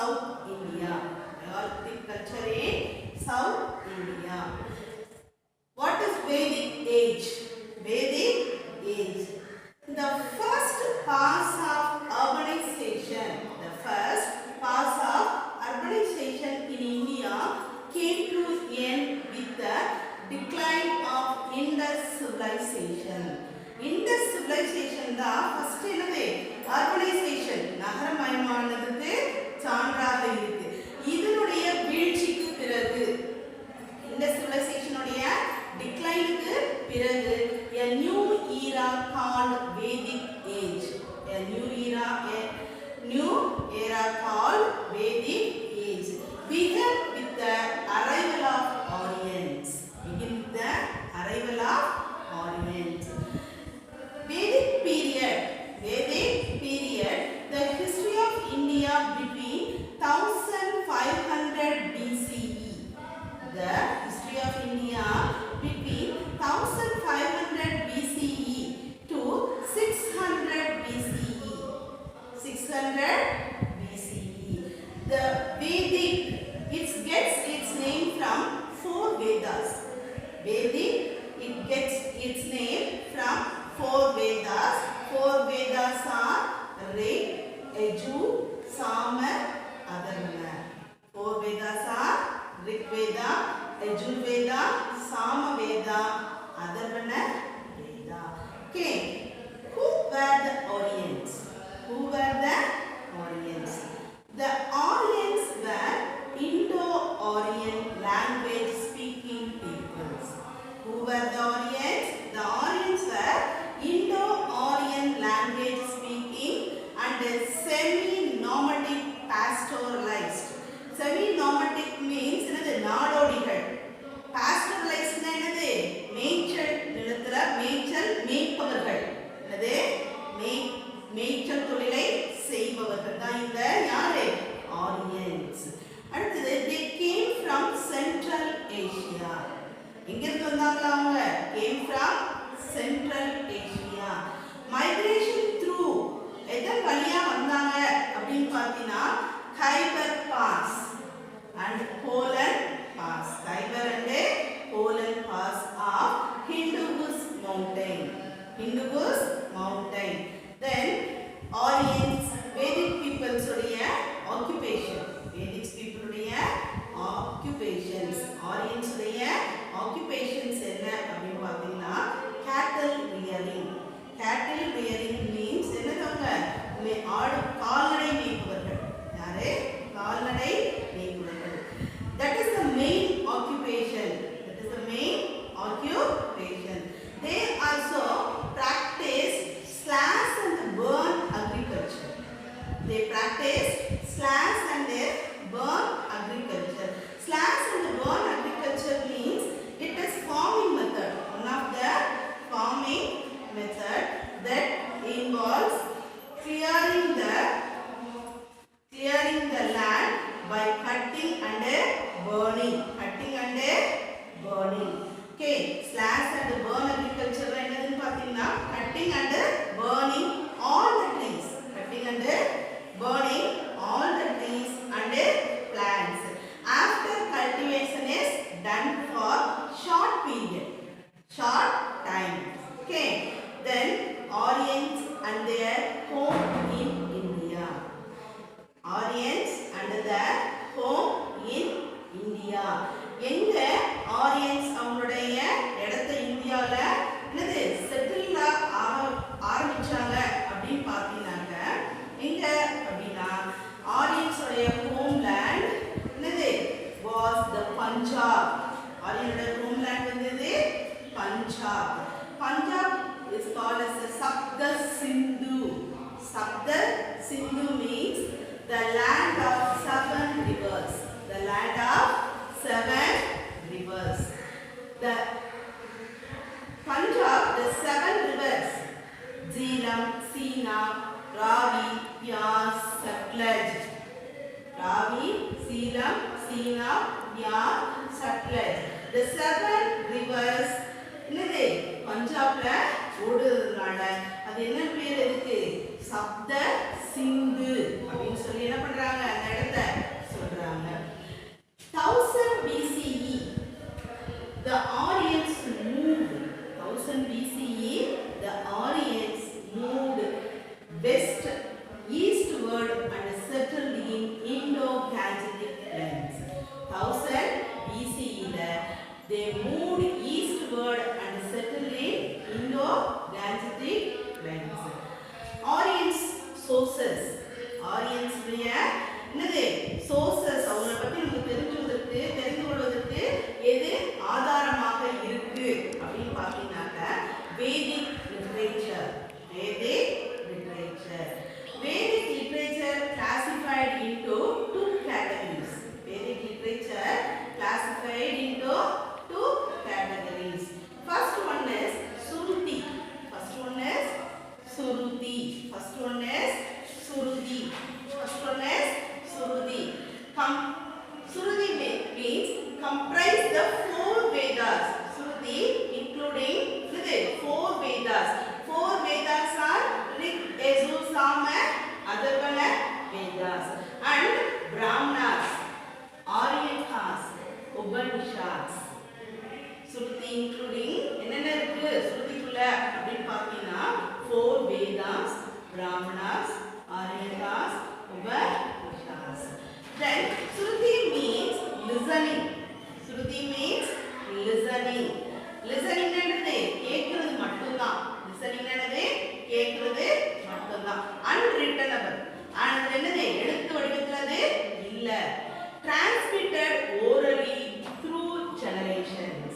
South India. Neolithic culture in South India. What is Vedic age? Vedic age. The first pass of urbanization. The first pass of urbanization in India came to end with the decline of Indus civilization. Indus civilization the first urbanization நகரமயமானதுக்கு சான்றாக இருக்கு. இதனுடைய வீழ்ச்சிக்கு பிறகு Indus civilization உடைய declineக்கு பிறகு a new era called Vedic age. A new era called Vedic age began with the arrival of Aryans. Vedic period, the history of India between 1500 BCE. The history of India between 1500 BCE to 600 BCE. 600 BCE. The Vedic, it gets its name from 4 Vedas. Vedic, it gets its name from 4 Vedas. 4 Vedas are Rig, Yajur, Sama, Atharvana. 4 Vedas are Rig Veda, Yajur Veda, Sama Veda, Atharvana Veda. Okay, who were the Aryans? The Aryans were Indo-Aryan language speaking peoples. Who were the Aryans? The Aryans were Indo-Aryan language speaking and semi-nomadic pastoralized. Semi-nomadic means Nadodigal. Pastoralized என்னது? மேய்ச்சல் நிலத்துல மேய்ப்பவர்கள். என்னது? மேய்ச்சல் தொழிலை செய்பவர்கள் தான் இந்த யாரு? Aryans. அடுத்தது they came from Central Asia. எங்க இருந்து வந்தாங்களா அவங்க? Came from Central Asia. Migration through எதன் வழியா வந்தாங்க அப்படின்னு பார்த்தீங்கன்னா Khyber Pass and Poland Pass. Khyber and Poland Pass of Hindu Kush mountain. Then Aryans, Vedic peoples உடைய occupation. Vedic people உடைய occupations. Aryans உடைய occupations என்ன அப்படின்னு பார்த்தீங்கன்னா cattle rearing. Cattle rearing means என்னதுங்க? கால்நடை மேய்ப்பவர்கள். யாரு? கால்நடை மேய்ப்பவர்கள். That is the main occupation. They also practice slash and burn agriculture. Slash and burn agriculture means it is farming method. One of the farming method that involves clearing the land by cutting and burning. Okay, slash and burn agriculture என்னதுன்னு பார்த்தீங்கன்னா cutting and burning all the trees. And plants. After cultivation is done for short time. Okay, then Aryans and their home in India. எங்க Aryans அவங்களுடைய இடத்தை இந்தியால என்னது settle ஆரம்பிச்சாங்க அப்படின்னு பார்த்தீங்கன்னாக்க எங்க அப்படின்னா Aryans உடைய ஹோம்லேண்ட் என்னது was the Punjab. Aryans homeland வந்தது Punjab. Punjab is called as the Sapta Sindhu. Sapta Sindhu means the land of 7 rivers. The 7 rivers Jhelum, Sina, Ravi, Byas, Satluj. The 7 rivers என்னது பஞ்சாப்ல ஓடுறதுனால அது என்ன பேர் இருக்கு? சப்த சிந்து அப்படின்னு சொல்லி என்ன பண்றாங்க? அந்த இடத்தை and Brahmanas, Aryakas, Upanishads. Shruti including என்னென்ன இருக்கு ஸ்ருதிக்குள்ள அப்படினு பாத்தீங்கன்னா 4 Vedas, Brahmanas, Aryakas, Upanishads. Then Shruti means listening. Shruti means listening. Listening என்னது கேக்குறது மட்டும்தான். Listening என்னது கேக்குறது மட்டும்தான். Unwrittenable. and என்னது எழுத்து வடிவத்திலது இல்ல. Transmitted orally through generations.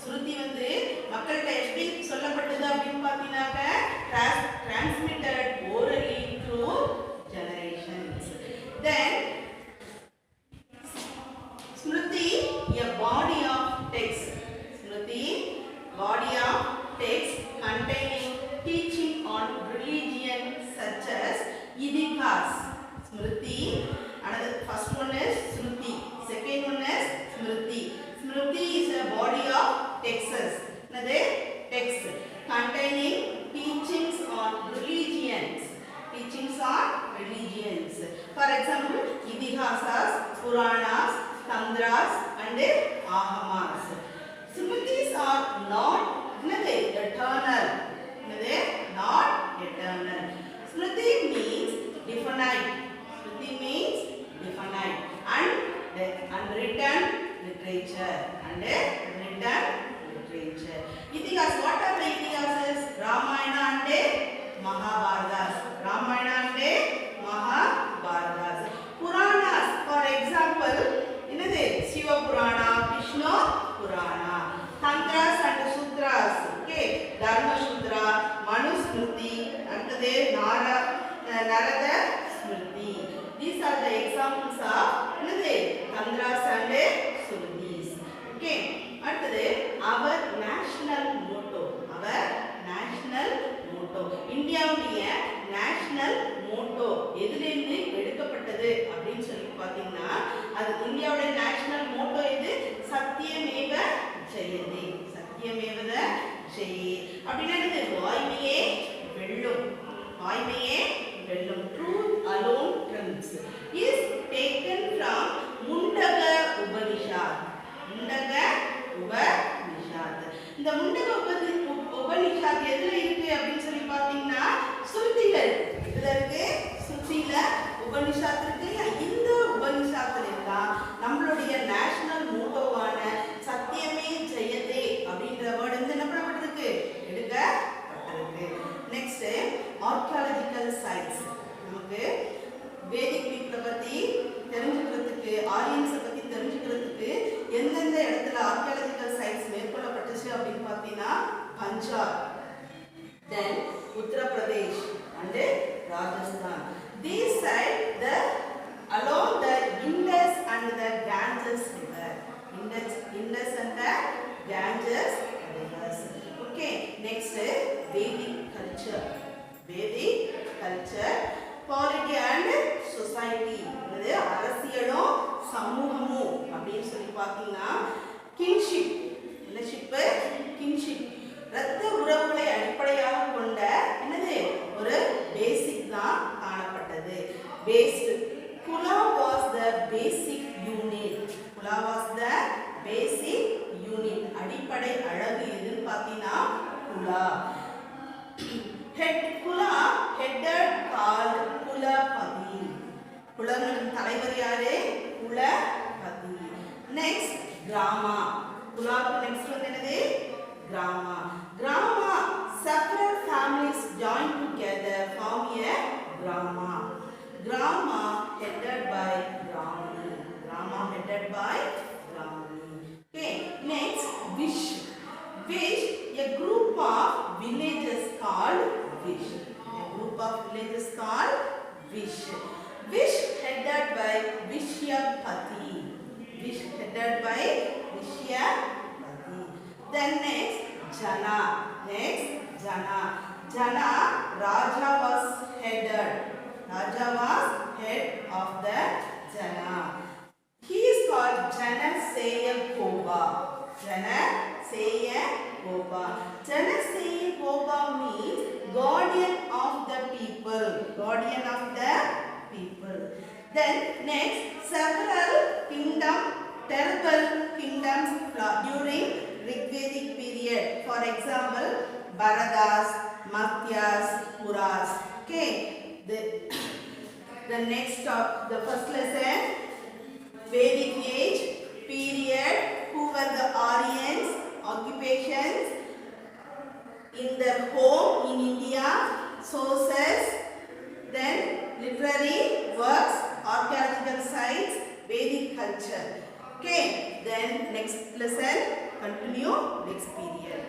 ஸ்ருதி வந்து மக்கள்கிட்ட எப்படி சொல்லப்பட்டது அப்படின்னு பார்த்தீங்கன்னாக்க transmitted orally through generations. Then Smriti, a body of text. Smriti, body of text containing teaching on religion such as Idikas. Smriti, another first one is Smriti, second one is Smriti. Smriti is a body of texts. Another text containing teachings on religions. Teachings on religions. For example, Idihasas, Puranas, Tantras and Agamas. Smritis are not eternal. Not eternal. Smriti means definite. Smriti means definite and unwritten literature. And written literature. Itihas, what are the Itihasas? Ramayana and Mahabharatas. Ramayana and Mahabharatas. Puranas, for example, Shiva Purana, Vishnu Purana. Tantras and Sutras, okay, Dharma Sutra, Manu Smriti, and the Narada Smriti. These are the examples of Tantras and Smritis. Okay, அடுத்தது our national motto. Our national motto. இந்தியாவுடைய national motto எதிலிருந்து எடுக்கப்பட்டது அப்படின்னு சொல்லி பார்த்தீங்கன்னா அது இந்தியாவுடைய national motto எது? சத்தியமேவ ஜெயதே. சத்தியமேவ ஜெயே. அப்படின்னா என்னது? வாய்மையே வெல்லும். வாய்மையே வெல்லும். Truth alone triumphs is taken from Mundaka Upanishad. Mundaka Upanishad. இந்த முண்டக உபனிஷத் எதுல இருக்கு அப்படின்னு சொல்லி பாத்தீங்கன்னா ஸ்ருதியில இருக்கு. இதுல இருக்கு ஸ்ருதியில உபனிஷத் இருக்கு. இந்த உபனிஷத்துல தான் நம்மளுடைய நேஷனல் மோட்டோவான சத்தியமே ஜெயதே அப்படின்ற வேர்ட் வந்து என்ன பண்ணப்பட்டிருக்கு? எடுக்கப்பட்டிருக்கு. Next archaeological sites. நமக்கு வேதிக் பீப்புளை பத்தி தெரிஞ்சுக்கிறதுக்கு, ஆரியன்ஸை பத்தி தெரிஞ்சுக்கிறதுக்கு எந்தெந்த இடத்துல ஆர்கியாலஜிக்கல் சைட்ஸ் மேற்கொள்ளப்பட்டுச்சு அப்படின்னு பார்த்தீங்கன்னா Punjab, then Uttar Pradesh and Rajasthan. These side the along the Indus and the Ganges river. Indus and the Ganges rivers. Okay, next Vedic culture. Vedic culture, polity and society. இது அரசியலும் சமூகமும் அப்படின்னு சொல்லி பார்த்தீங்கன்னா கின்ஷிப். என்ன ஷிப்பு? கின்ஷிப். இரத்த உறவுகளை அடிப்படையாக கொண்ட என்னது ஒரு பேசிக் தான் காணப்பட்டது. Based. Kula was the basic unit. Kula was the basic unit. அடிப்படை அழகு எதுன்னு பார்த்தீங்கன்னா குலா. குலா headed called குலபதி. குலங்களின் தலைவர் யாரு? குலபதி. நெக்ஸ்ட் கிராமா. குலாக்கு நெக்ஸ்ட் வந்து என்னது? கிராமா. கிராமா, several families joined together form a grama. Grama headed by Brahmani. Grama headed by Brahmani. Okay, next Vish. Vish, a group of villages called Vish. A group of villages called Vish. Vish headed by Vishyapati. Vish headed by Vishyapati. Then next Jana. Next Jana. Jana, Raja was headed. Raja was head of the Jana. He is called Janaseyagopa. Janaseyagopa. Janaseyagopa means guardian of the people. Guardian of the people. Then next, several terrible kingdoms during Rigvedic period. For example, Bharadas, Mathyas, Puras. Okay. The next the first lesson, Vedic age period. Who were the Aryans? Occupations in their home in India. Sources. Then literary works, archaeological sites, Vedic culture. Okay. Then next lesson continue next period.